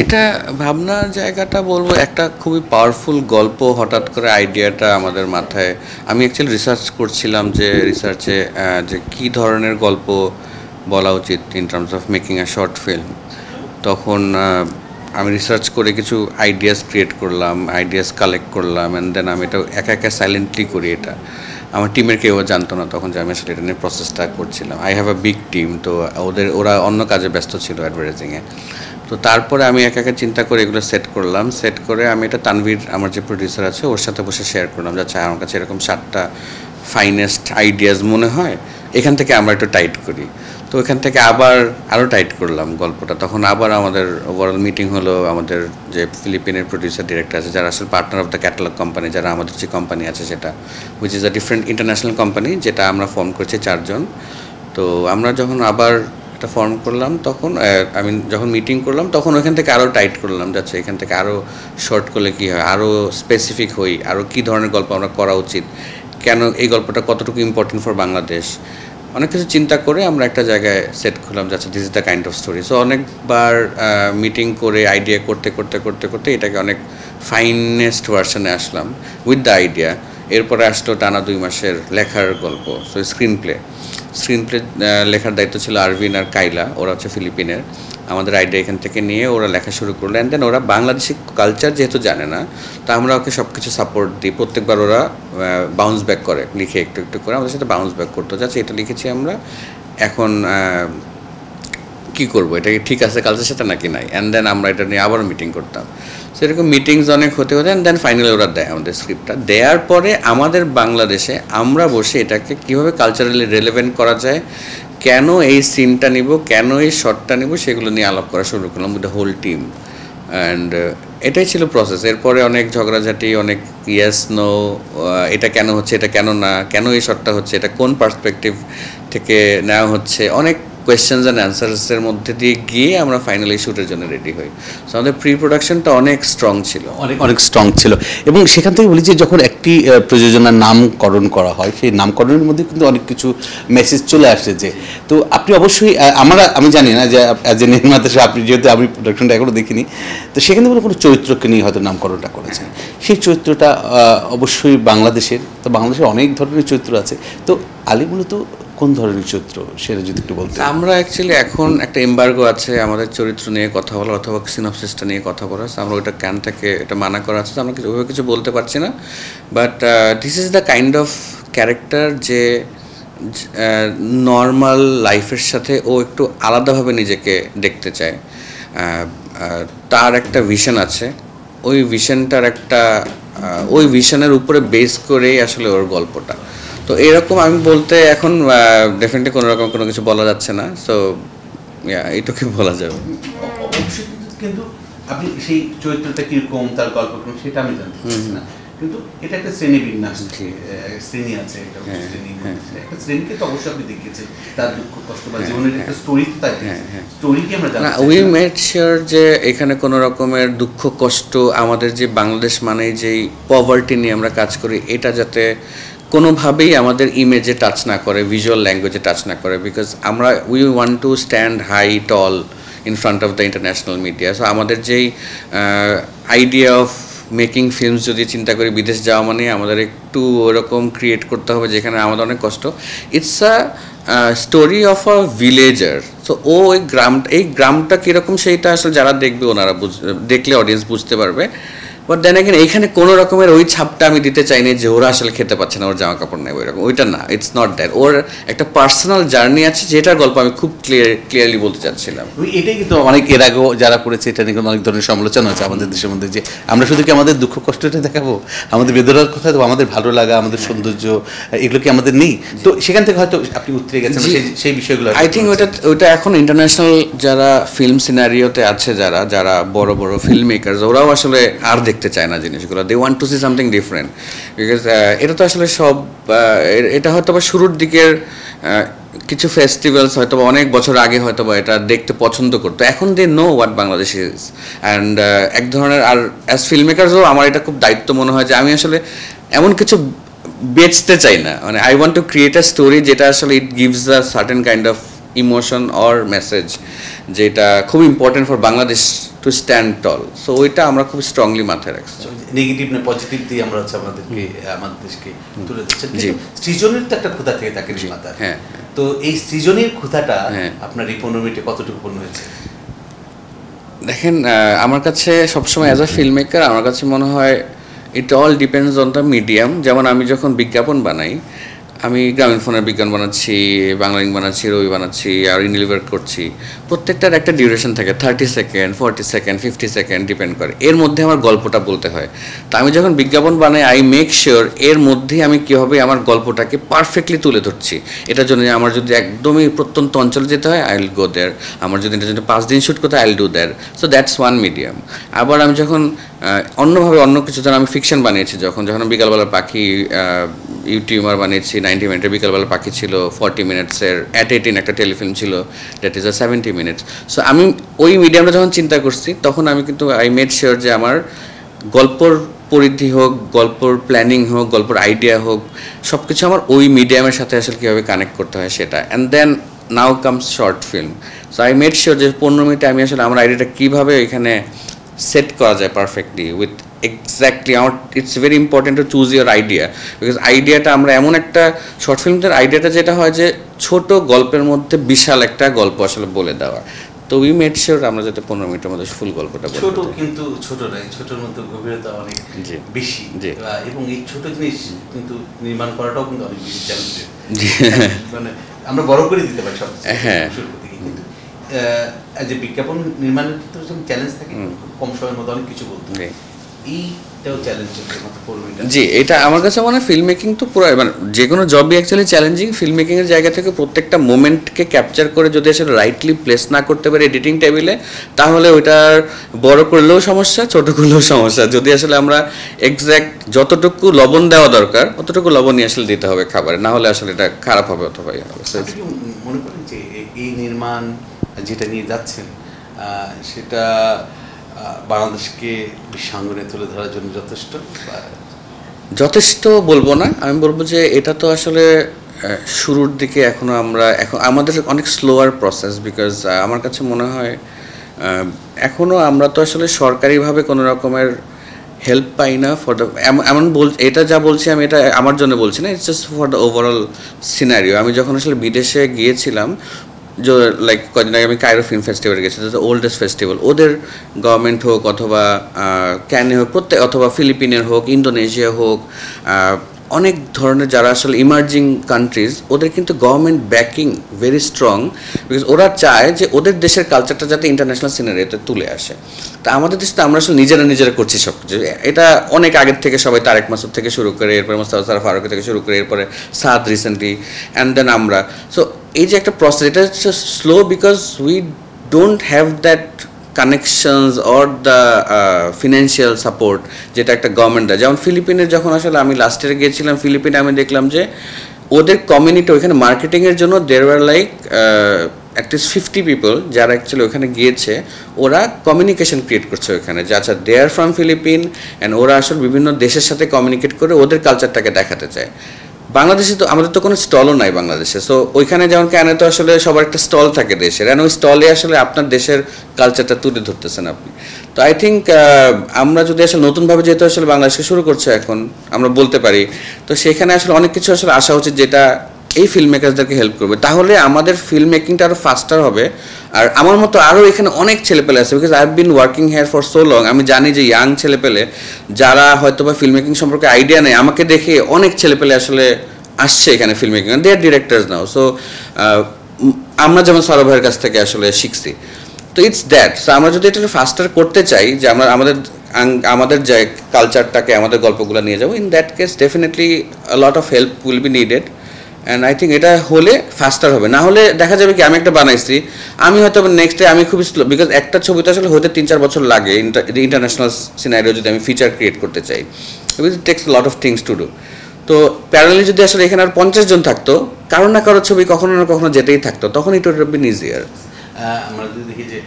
এটা ভাবনার জায়গাটা বলবো একটা খুবই পাওয়ারফুল গল্প হঠাৎ করে আইডিয়াটা আমাদের মাথায় আমি অ্যাকচুয়ালি রিসার্চ করছিলাম যে রিসার্চে যে কী ধরনের গল্প বলা উচিত in terms of making a short film তখন আমি রিসার্চ করে কিছু আইডিয়াস ক্রিয়েট করলাম আইডিয়াস কালেক্ট করলাম অ্যান্ড দেন আমি এটা একা একা সাইলেন্টলি করি এটা আমার টিমের কেউ জানতো না তখন যে আমি আসলে এটা নিয়ে প্রসেসটা করছিলাম I have a big team তো ওরা অন্য কাজে ব্যস্ত ছিল অ্যাডভার্টাইজিংয়ে তো তারপরে আমি একা একা চিন্তা করে এগুলো সেট করলাম সেট করে আমি এটা তানভীর আমার যে প্রডিউসার আছে ওর সাথে বসে শেয়ার করলাম যে আচ্ছা আমার কাছে এরকম 7টা ফাইনেস্ট আইডিয়াস মনে হয় এখান থেকে আমরা একটু টাইট করি তো এখান থেকে আবার আরও টাইট করলাম গল্পটা তখন আবার আমাদের ওভারঅল মিটিং হলো আমাদের যে ফিলিপিনের প্রডিউসার ডিরেক্টর আছে যারা আসলে partner of the catalogue company যারা আমাদের যে কোম্পানি আছে সেটা which is a different international company যেটা আমরা ফর্ম করছি 4 জন তো আমরা যখন আবার একটা ফর্ম করলাম তখন আমি যখন মিটিং করলাম তখন ওইখান থেকে আরও টাইট করলাম যাচ্ছে এখান থেকে আরও শর্ট করলে কী হয় আরও স্পেসিফিক হই আরও কী ধরনের গল্প আমরা করা উচিত কেন এই গল্পটা কতটুকু ইম্পর্টেন্ট ফর বাংলাদেশ অনেক কিছু চিন্তা করে আমরা একটা জায়গায় সেট করলাম যাচ্ছে this is the kind of story so অনেকবার মিটিং করে আইডিয়া করতে করতে করতে করতে এটাকে অনেক ফাইনেস্ট ভার্সনে আসলাম উইথ দ্য আইডিয়া এরপরে আসলো টানা 2 মাসের লেখার গল্প সো স্ক্রিন প্লে লেখার দায়িত্ব ছিল আরভিন আর কাইলা ওরা হচ্ছে ফিলিপিনের আমাদের আইডিয়া এখান থেকে নিয়ে ওরা লেখা শুরু করলো অ্যান্ড দেন ওরা বাংলাদেশি কালচার যেহেতু জানে না তা আমরা ওকে সব কিছু সাপোর্ট দিই প্রত্যেকবার ওরা বাউন্স ব্যাক করে লিখে একটু একটু করে আমাদের সাথে বাউন্স ব্যাক করতো যাচ্ছে এটা লিখেছি আমরা এখন কী করবো এটা কি ঠিক আছে কালচার সাথে নাকি নাই অ্যান্ড দেন আমরা এটা নিয়ে আবার মিটিং করতাম সেরকম মিটিংস অনেক হতে হতে অ্যান্ড দেন ফাইনালি ওরা দেয় আমাদের স্ক্রিপ্টটা দেওয়ার পরে আমাদের বাংলাদেশে আমরা বসে এটাকে কীভাবে কালচারালি রেলেভেন্ট করা যায় কেন এই সিনটা নিব কেন এই শটটা নিব সেগুলো নিয়ে আলাপ করা শুরু করলাম with the whole team and এটাই ছিল প্রসেস এরপরে অনেক ঝগড়াঝাটি অনেক ইয়েস নো এটা কেন হচ্ছে এটা কেন না কেন এই শটটা হচ্ছে এটা কোন পার্সপেক্টিভ থেকে নেওয়া হচ্ছে অনেক কোয়েশ্চেনস অ্যান্ড অ্যান্সার্সের মধ্যে দিয়ে গিয়ে আমরা ফাইনালি শ্যুটের জন্য রেডি হই সো আমাদের প্রি প্রোডাকশনটা অনেক স্ট্রং ছিল অনেক স্ট্রং ছিল এবং সেখান থেকে বলি যে যখন একটি প্রযোজনার নামকরণ করা হয় সেই নামকরণের মধ্যে কিন্তু অনেক কিছু মেসেজ চলে আসে যে তো আপনি অবশ্যই আমি জানি না যে অ্যাজ এ নির্মাতা আপনি যেহেতু আমি প্রোডাকশনটা এখনও দেখিনি তো সেখানে কোনো চরিত্রকে নিয়ে হয়তো নামকরণটা করেছেন সেই চরিত্রটা অবশ্যই বাংলাদেশের তো বাংলাদেশের অনেক ধরনের চরিত্র আছে তো আলী মূলত কোন ধরনের চরিত্র সেটা যদি একটু বলতে আমরা অ্যাকচুয়ালি এখন একটা এমবার্গো আছে আমাদের চরিত্র নিয়ে কথা বলা অথবা সিনপসিসটা নিয়ে কথা বলা আমরা ওইটা ক্যান থেকে এটা মানা করা আছে আমরা ওইভাবে কিছু বলতে পারছি না but this is the kind of character যে নর্মাল লাইফের সাথে ও একটু আলাদাভাবে নিজেকে দেখতে চায় তার একটা ভিশন আছে ওই ভিশনটার ওই ভিশনের উপরে বেস করেই আসলে ওর গল্পটা তো এরকম আমি বলতে এখন ডেফিনেটলি কোনো রকম কোনো কিছু বলা যাচ্ছে না সো এইটুকু বলা যাবে কিন্তু আপনি সেই চরিত্রটা কিরকম তার গল্প সেটা আমি জানতে চাচ্ছি না কিন্তু এটা একটা শ্রেণী বিন্যাস শ্রেণী আছে একটা শ্রেণীকে তো অবশ্যই আপনি দেখিয়েছেন তার দুঃখ কষ্ট বা জীবনের একটা স্টোরি তো তাই স্টোরিকে আমরা জানি উই মেড শিওর যে এখানে কোনো রকমের দুঃখ কষ্ট আমাদের যে বাংলাদেশ মানেই যেই পভার্টি নিয়ে আমরা কাজ করি এটা যাতে কোনোভাবেই আমাদের ইমেজে টাচ না করে ভিজুয়াল ল্যাঙ্গুয়েজে টাচ না করে বিকজ আমরা we want to stand high tall in front of the international media so আমাদের যেই আইডিয়া অফ মেকিং ফিল্মস যদি চিন্তা করি বিদেশ যাওয়া মানে আমাদের একটু ওরকম ক্রিয়েট করতে হবে যেখানে আমাদের অনেক কষ্ট it's a story of a villager so ও এই গ্রামটা কীরকম সেইটা আসলে যারা দেখবে ওনারা দেখলে অডিয়েন্স বুঝতে পারবে বাট দেন এগেন এইখানে কোনো রকমের ওই ছাপটা আমি দিতে চাইনি যে ওরা আসলে খেতে পাচ্ছে না ওর জামা কাপড় নেই ওইরকম ওইটা না ইটস নট দ্যাট ওর একটা পার্সোনাল জার্নি আছে যেটার গল্প আমি খুব ক্লিয়ারলি বলতে চাচ্ছিলাম এটাই কিন্তু অনেক এর আগেও যারা করেছে এটা নিয়ে অনেক ধরনের সমালোচনা আছে আমাদের দেশের মধ্যে যে আমরা শুধু কি আমাদের দুঃখ কষ্টটা দেখাবো আমাদের বেদনার কথা দেবো আমাদের ভালো লাগা আমাদের সৌন্দর্য এগুলো কি আমাদের নেই তো সেখান থেকে হয়তো আপনি উত্তরে গেছেন সেই বিষয়গুলো আই থিঙ্ক ওইটা এখন ইন্টারন্যাশনাল যারা ফিল্ম সিনারিওতে আছে যারা বড় বড় ফিল্ম মেকার্স ওরাও আসলে আর দেখতে চায় না জিনিসগুলো they want to see something different because এটা তো আসলে সব এটা হয়তো বা শুরুর দিকের কিছু ফেস্টিভ্যালস হয়তো বা অনেক বছর আগে হয়তো বা এটা দেখতে পছন্দ করতো এখন they know what Bangladesh is and এক ধরনের আর অ্যাজ ফিল্ম মেকার্সও আমার এটা খুব দায়িত্ব মনে হয় যে আমি আসলে এমন কিছু বেচতে চাই না মানে I want to create a story যেটা আসলে it gives a certain kind of emotion or message যেটা খুব important for Bangladesh to to stand tall. So ওইটা আমরা খুব স্ট্রংলি মাথায় রাখছি। নেগেটিভ না পজিটিভ দিয়ে আমরা হচ্ছে আমাদেরকে আমাদের দেশকে তুলে দিচ্ছি। সৃজনের তো একটা ক্ষুধা থেকে থাকে নির্মাতা। হ্যাঁ, তো এই সৃজনের ক্ষুধাটা আপনার এই 15 মিনিটে কতটুকু পূর্ণ হয়েছে? দেখেন, আমার কাছে সবসময় অ্যাজ আ ফিল্ম মেকার আমার কাছে মনে হয় it all depends on the medium. যেমন আমি যখন বিজ্ঞাপন বানাই, আমি গ্রামীণ ফোনের বিজ্ঞাপন বানাচ্ছি, বাংলালিংক বানাচ্ছি, রবি বানাচ্ছি, আর ইউনিলিভার করছি, প্রত্যেকটার একটা ডিউরেশন থাকে, 30 সেকেন্ড, 40 সেকেন্ড, 50 সেকেন্ড, ডিপেন্ড করে। এর মধ্যে আমার গল্পটা বলতে হয়। তো আমি যখন বিজ্ঞাপন বানাই, আই মেক শিওর এর মধ্যেই আমি কীভাবে আমার গল্পটাকে পারফেক্টলি তুলে ধরছি। এটার জন্য আমার যদি একদমই প্রত্যন্ত অঞ্চলে যেতে হয়, আই উইল গো দেয়ার। আমার যদি এটার জন্য 5 দিন শ্যুট করতে হয়, I will do that. So that's one medium. আবার আমি যখন অন্যভাবে অন্য কিছু, ধর আমি ফিকশন বানিয়েছি, যখন বিকালবেলার পাখি, ইউটিউবার বানিয়েছি 90 মিনিটের, বিকালবেলা পাখি ছিল 40 মিনিটসের, অ্যাট 18 একটা টেলিফিল্ম ছিল, দ্যাট ইজ 70 মিনিটস। সো আমি ওই মিডিয়ামটা যখন চিন্তা করছি, তখন আমি কিন্তু আই মেড শিওর যে আমার গল্পর পরিধি হোক, গল্পর প্ল্যানিং হোক, গল্পর আইডিয়া হোক, সব কিছু আমার ওই মিডিয়ামের সাথে আসলে কীভাবে কানেক্ট করতে হয় সেটা। And then now comes short film. So I made sure যে 15 মিনিটে আমি আসলে আমার আইডিয়াটা কীভাবে এখানে সেট করা যায় পারফেক্টলি উইথ এক্স্যাক্টলি আমার। It's very important to choose your idea, because আইডিয়াটা আমরা এমন একটা শর্ট ফিল্মটার আইডিয়াটা যেটা হয় যে ছোট গল্পের মধ্যে বিশাল একটা গল্প আসলে বলে দেওয়া। তো উই মেড শিওর আমরা যাতে 15 মিনিটের মধ্যে ফুল গল্পটা বলি। ছোট কিন্তু ছোট নয়, ছোটোর মধ্যে গভীরতা অনেক বেশি, এবং এই ছোট জিনিস কিন্তু নির্মাণ করাটাও কিন্তু অনেক বেশি চ্যালেঞ্জের। মানে আমরা বড় করে দিতে পারি সব, হ্যাঁ, কিন্তু যে বিজ্ঞাপন নির্মাণের ক্ষেত্রে যখন চ্যালেঞ্জ থাকে, কম সময়ের মধ্যে অনেক কিছু বলতে হয়, এইটাও চ্যালেঞ্জ। জি, এটা আমার কাছে মনে হয় ফিল্ম মেকিং তো পুরো, মানে যে কোনো জবই অ্যাকচুয়ালি চ্যালেঞ্জিং। ফিল্ম মেকিংয়ের জায়গা থেকে প্রত্যেকটা মোমেন্টকে ক্যাপচার করে যদি আসলে রাইটলি প্লেস না করতে পারি এডিটিং টেবিলে, তাহলে ওইটার বড় করলেও সমস্যা, ছোট করলেও সমস্যা। যদি আসলে আমরা এক্স্যাক্ট যতটুকু লবণ দেওয়া দরকার অতটুকু লবণই আসলে দিতে হবে খাবারে, না হলে আসলে এটা খারাপ হবে অথবা মনে করেন যে এই নির্মাণ যেটা নিয়ে যাচ্ছেন সেটা বাংলাদেশকে বিশ্বাঙ্গনে তুলে ধরার জন্য যথেষ্ট বলবো না, আমি বলবো যে এটা তো আসলে শুরুর দিকে এখনো এখন আমাদের অনেক স্লোয়ার প্রসেস। বিকজ আমার কাছে মনে হয় এখনো আমরা তো আসলে সরকারিভাবে কোনো রকমের হেল্প পাই না ফর দ্য এটা যা বলছি আমি, এটা আমার জন্য বলছি না, it's just for the overall scenario. আমি যখন আসলে বিদেশে গিয়েছিলাম, যে লাইক কদিন আগে আমি কায়রো ফিল্ম ফেস্টিভ্যালে গেছি, দ্য ওল্ডেস্ট ফেস্টিভ্যাল, ওদের গভর্নমেন্ট হোক অথবা ক্যানে হোক, অথবা ফিলিপিনের হোক, ইন্দোনেশিয়া হোক, অনেক ধরনের যারা আসলে ইমার্জিং কান্ট্রিজ, ওদের কিন্তু government backing very strong, because ওরা চায় যে ওদের দেশের কালচারটা যাতে ইন্টারন্যাশনাল সিনারিতে তুলে আসে। তা আমাদের দেশে তো আমরা আসলে নিজেরা করছি সব কিছু। এটা অনেক আগের থেকে সবাই, তারেক মাসুদ থেকে শুরু করে, এরপরে মোস্তাফা ফারুক থেকে শুরু করে, এরপরে সাদ রিসেন্টলি, অ্যান্ড দেন আমরা। সো এই যে একটা প্রসেস, এটা হচ্ছে slow because we don't have that connections or the financial support যেটা একটা গভর্নমেন্ট দেয়। যেমন ফিলিপিনের যখন আসলে আমি লাস্ট ইয়ারে গিয়েছিলাম ফিলিপিনে, আমি দেখলাম যে ওদের কমিউনিটি ওইখানে মার্কেটিংয়ের জন্য there were like at least 50 people যারা অ্যাকচুয়ালি ওখানে গিয়েছে, ওরা কমিউনিকেশন ক্রিয়েট করছে ওইখানে, যে আচ্ছা they are from Philippine, and ওরা আসলে বিভিন্ন দেশের সাথে কমিউনিকেট করে ওদের কালচারটাকে দেখাতে চায়। বাংলাদেশে তো আমাদের তো কোনো স্টলও নাই বাংলাদেশে। সো ওইখানে যেমন ক্যানে তো আসলে সবার একটা স্টল থাকে দেশের, অ্যান্ড ওই স্টলে আসলে আপনার দেশের কালচারটা তুলে ধরতেছেন আপনি। তো আই থিঙ্ক আমরা যদি আসলে নতুনভাবে যেহেতু আসলে বাংলাদেশকে শুরু করছে এখন, আমরা বলতে পারি, তো সেখানে আসলে অনেক কিছু আসলে আসা উচিত যেটা এই ফিল্ম মেকারসদেরকে হেল্প করবে, তাহলে আমাদের ফিল্ম মেকিংটা আরও ফাস্টার হবে। আর আমার মতো আরও এখানে অনেক ছেলেপেলে আছে, because I have been working here for so long. আমি জানি যে ইয়াং ছেলেপেলে যারা হয়তো বা ফিল্ম মেকিং সম্পর্কে আইডিয়া নেই, আমাকে দেখে অনেক ছেলেপেলে আসলে আসছে এখানে ফিল্ম মেকিং, দে আর ডিরেক্টরস নাও। সো আমরা যেমন সৌরভ ভাইয়ের কাছ থেকে আসলে শিখছি, তো ইটস দ্যাট। সো আমরা যদি এটা ফাস্টার করতে চাই, যে আমরা আমাদের যে কালচারটাকে, আমাদের গল্পগুলো নিয়ে যাবো, in that case definitely lot of help will be needed, and I think এটা হলে ফাস্টার হবে। না হলে দেখা যাবে কি, আমি একটা বানাইছি, আমি হয়তো নেক্সট ডে আমি খুবই স্লো, বিকজ একটা ছবিতে আসলে হতে 3-4 বছর লাগে ইন্টারন্যাশনাল সিনারিও যদি আমি ফিচার ক্রিয়েট করতে চাই, because it takes lot of things to do. তো প্যারালালি যদি আসলে এখানে আর 50 জন থাকতো, কারো না কারো ছবি কখনো না কখনো যেতেই থাকতো, তখন it would have been easier. আমরা যদি দেখি যে